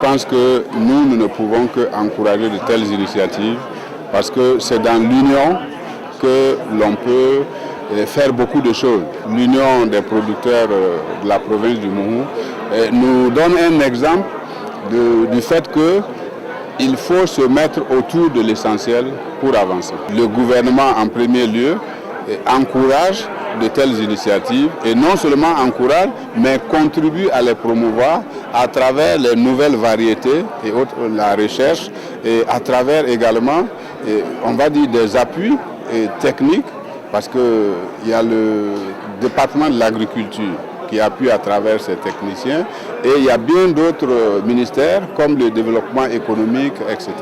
Je pense que nous ne pouvons qu'encourager de telles initiatives parce que c'est dans l'union que l'on peut faire beaucoup de choses. L'union des producteurs de la province du Mourou nous donne un exemple du fait qu'il faut se mettre autour de l'essentiel pour avancer. Le gouvernement en premier lieu encourage de telles initiatives et non seulement encourage mais contribue à les promouvoir à travers les nouvelles variétés et autres, la recherche et à travers également on va dire des appuis techniques parce qu'il y a le département de l'agriculture qui appuie à travers ces techniciens et il y a bien d'autres ministères comme le développement économique, etc.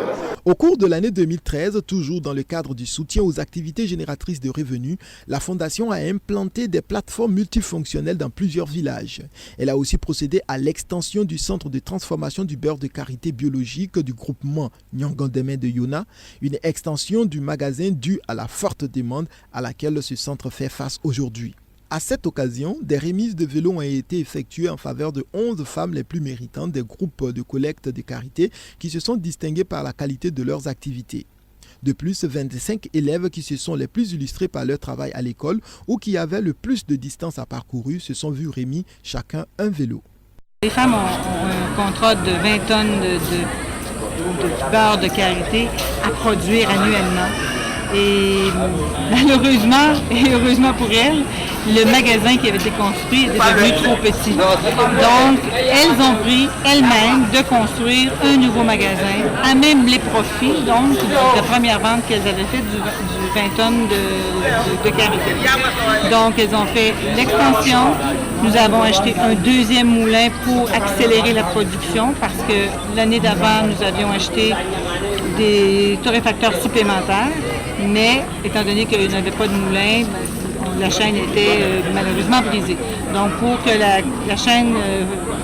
Au cours de l'année 2013, toujours dans le cadre du soutien aux activités génératrices de revenus, la Fondation a implanté des plateformes multifonctionnelles dans plusieurs villages. Elle a aussi procédé à l'extension du centre de transformation du beurre de karité biologique du groupement Nyangandeme de Yona, une extension du magasin due à la forte demande à laquelle ce centre fait face aujourd'hui. À cette occasion, des remises de vélos ont été effectuées en faveur de 11 femmes les plus méritantes des groupes de collecte de karité qui se sont distinguées par la qualité de leurs activités. De plus, 25 élèves qui se sont les plus illustrés par leur travail à l'école ou qui avaient le plus de distance à parcourir se sont vus remis chacun un vélo. Les femmes ont un contrat de 20 tonnes de beurre de karité à produire annuellement. Et malheureusement, et heureusement pour elles, le magasin qui avait été construit était devenu trop petit. Donc, elles ont pris elles-mêmes de construire un nouveau magasin, à même les profits, donc, de la première vente qu'elles avaient faite du 20 tonnes de karité. Donc, elles ont fait l'extension. Nous avons acheté un deuxième moulin pour accélérer la production parce que l'année d'avant, nous avions acheté des torréfacteurs supplémentaires. Mais, étant donné qu'il n'y avait pas de moulin, la chaîne était malheureusement brisée. Donc, pour que la chaîne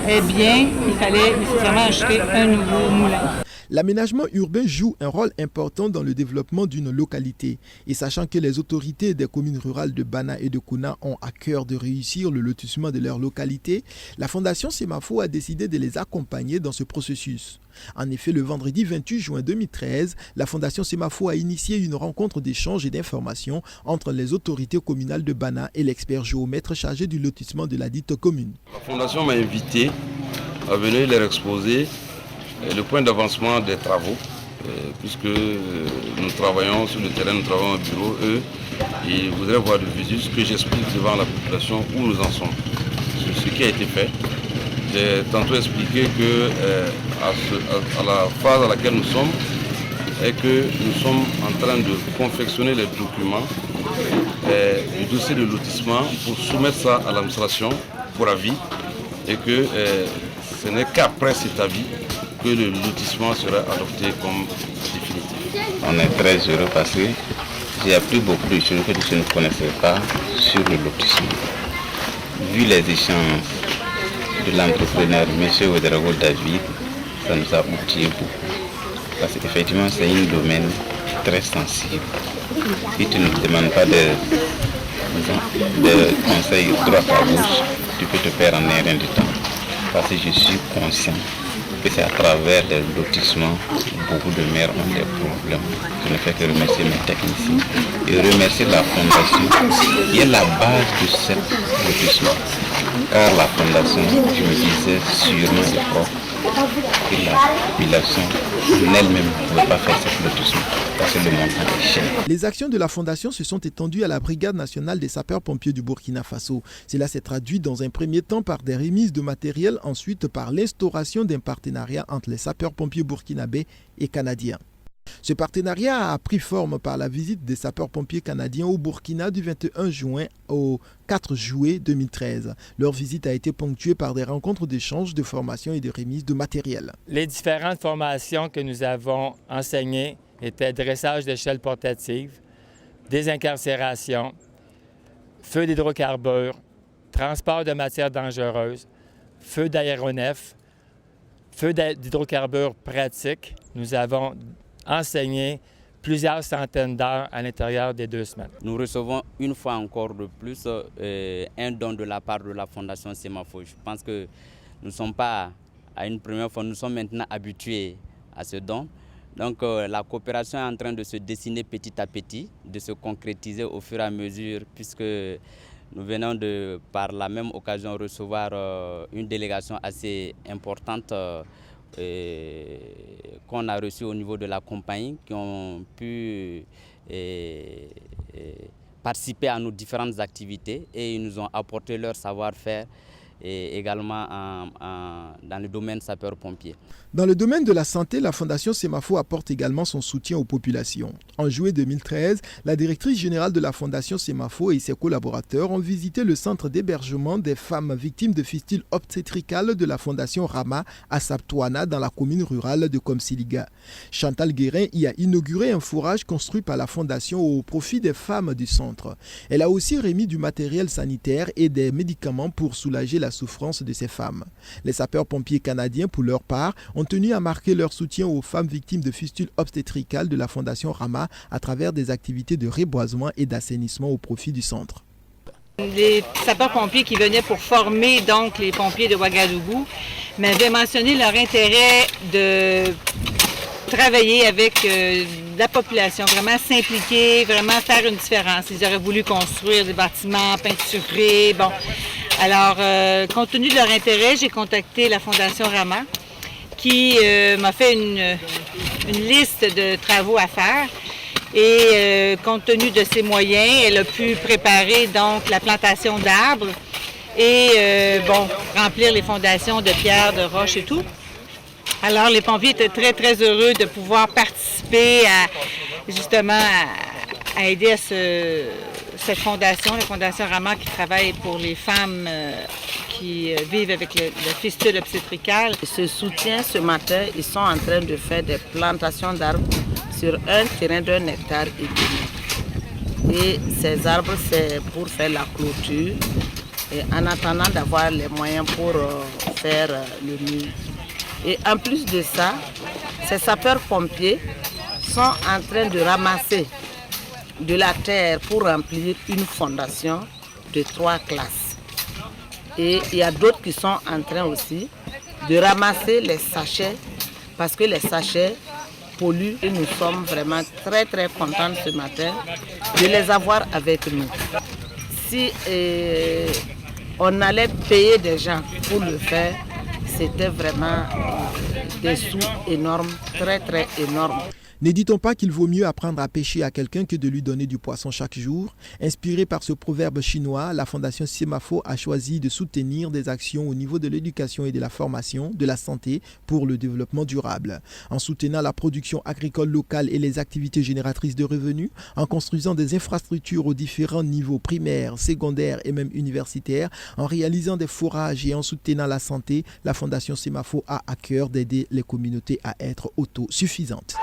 aille bien, il fallait nécessairement acheter un nouveau moulin. L'aménagement urbain joue un rôle important dans le développement d'une localité. Et sachant que les autorités des communes rurales de Bana et de Kouna ont à cœur de réussir le lotissement de leur localité, la Fondation Semafo a décidé de les accompagner dans ce processus. En effet, le vendredi 28 juin 2013, la Fondation Semafo a initié une rencontre d'échange et d'information entre les autorités communales de Bana et l'expert géomètre chargé du lotissement de la dite commune. La Fondation m'a invité à venir leur exposer le point d'avancement des travaux, puisque nous travaillons sur le terrain, nous travaillons au bureau, eux, ils voudraient voir de visu ce que j'explique devant la population où nous en sommes, sur ce qui a été fait. J'ai tantôt expliqué que à la phase à laquelle nous sommes, est que nous sommes en train de confectionner les documents du dossier de lotissement pour soumettre ça à l'administration pour avis et que ce n'est qu'après cet avis que le lotissement sera adopté comme définitif. On est très heureux parce que j'ai appris beaucoup de choses que je ne connaissais pas sur le lotissement. Vu les échanges de l'entrepreneur M. Ouedraogo David, ça nous a outillé beaucoup. Parce qu'effectivement, c'est un domaine très sensible. Si tu ne demandes pas des conseils droit à gauche, tu peux te perdre en rien du temps. Parce que je suis conscient que c'est à travers les lotissements beaucoup de maires ont des problèmes. Je ne fais que remercier mes techniciens et remercier la fondation qui est la base de ce lotissement. Car la fondation, je me disais sûrement que la population elle-même ne pouvait pas faire ce lotissement parce que le montant est cher. Les actions de la Fondation se sont étendues à la Brigade nationale des sapeurs-pompiers du Burkina Faso. Cela s'est traduit dans un premier temps par des remises de matériel, ensuite par l'instauration d'un partenariat entre les sapeurs-pompiers burkinabés et canadiens. Ce partenariat a pris forme par la visite des sapeurs-pompiers canadiens au Burkina du 21 juin au 4 juillet 2013. Leur visite a été ponctuée par des rencontres d'échange, de formation et de remise de matériel. Les différentes formations que nous avons enseignées étaient dressage d'échelle portative, désincarcération, feu d'hydrocarbures, transport de matières dangereuses, feu d'aéronefs, feu d'hydrocarbures pratiques. Nous avons enseigné plusieurs centaines d'heures à l'intérieur des 2 semaines. Nous recevons une fois encore de plus un don de la part de la Fondation Semafo. Je pense que nous ne sommes pas à une première fois. Nous sommes maintenant habitués à ce don. Donc la coopération est en train de se dessiner petit à petit, de se concrétiser au fur et à mesure, puisque nous venons de, par la même occasion, recevoir une délégation assez importante qu'on a reçue au niveau de la compagnie, qui ont pu participer à nos différentes activités et ils nous ont apporté leur savoir-faire et également dans le domaine sapeur-pompier. Dans le domaine de la santé, la Fondation Semafo apporte également son soutien aux populations. En juillet 2013, la directrice générale de la Fondation Semafo et ses collaborateurs ont visité le centre d'hébergement des femmes victimes de fistules obstétricales de la Fondation Rama à Saptouana dans la commune rurale de Komsiliga. Chantal Guérin y a inauguré un fourrage construit par la Fondation au profit des femmes du centre. Elle a aussi remis du matériel sanitaire et des médicaments pour soulager la souffrance de ces femmes. Les sapeurs-pompiers canadiens, pour leur part, ont tenu à marquer leur soutien aux femmes victimes de fistules obstétricales de la Fondation Rama à travers des activités de reboisement et d'assainissement au profit du centre. Les sapeurs-pompiers qui venaient pour former donc les pompiers de Ouagadougou m'avaient mentionné leur intérêt de travailler avec la population, vraiment s'impliquer, vraiment faire une différence. Ils auraient voulu construire des bâtiments peinturés. Bon. Alors, compte tenu de leur intérêt, j'ai contacté la Fondation Rama qui m'a fait une liste de travaux à faire. Et compte tenu de ses moyens, elle a pu préparer donc la plantation d'arbres et remplir les fondations de pierres, de roches et tout. Alors les pompiers étaient très très heureux de pouvoir participer à aider à cette fondation, la Fondation Rama qui travaille pour les femmes qui vivent avec le fistule obstétricale. Ce soutien, ce matin, ils sont en train de faire des plantations d'arbres sur un terrain d'1,5 hectare. Et ces arbres, c'est pour faire la clôture et en attendant d'avoir les moyens pour faire le mur. Et en plus de ça, ces sapeurs-pompiers sont en train de ramasser de la terre pour remplir une fondation de 3 classes. Et il y a d'autres qui sont en train aussi de ramasser les sachets parce que les sachets polluent et nous sommes vraiment très très contents ce matin de les avoir avec nous. Si on allait payer des gens pour le faire, c'était vraiment des sous énormes, très très énormes. N'éditons pas qu'il vaut mieux apprendre à pêcher à quelqu'un que de lui donner du poisson chaque jour. Inspiré par ce proverbe chinois, la Fondation Semafo a choisi de soutenir des actions au niveau de l'éducation et de la formation, de la santé pour le développement durable. En soutenant la production agricole locale et les activités génératrices de revenus, en construisant des infrastructures aux différents niveaux primaires, secondaires et même universitaires, en réalisant des forages et en soutenant la santé, la Fondation Semafo a à cœur d'aider les communautés à être autosuffisantes.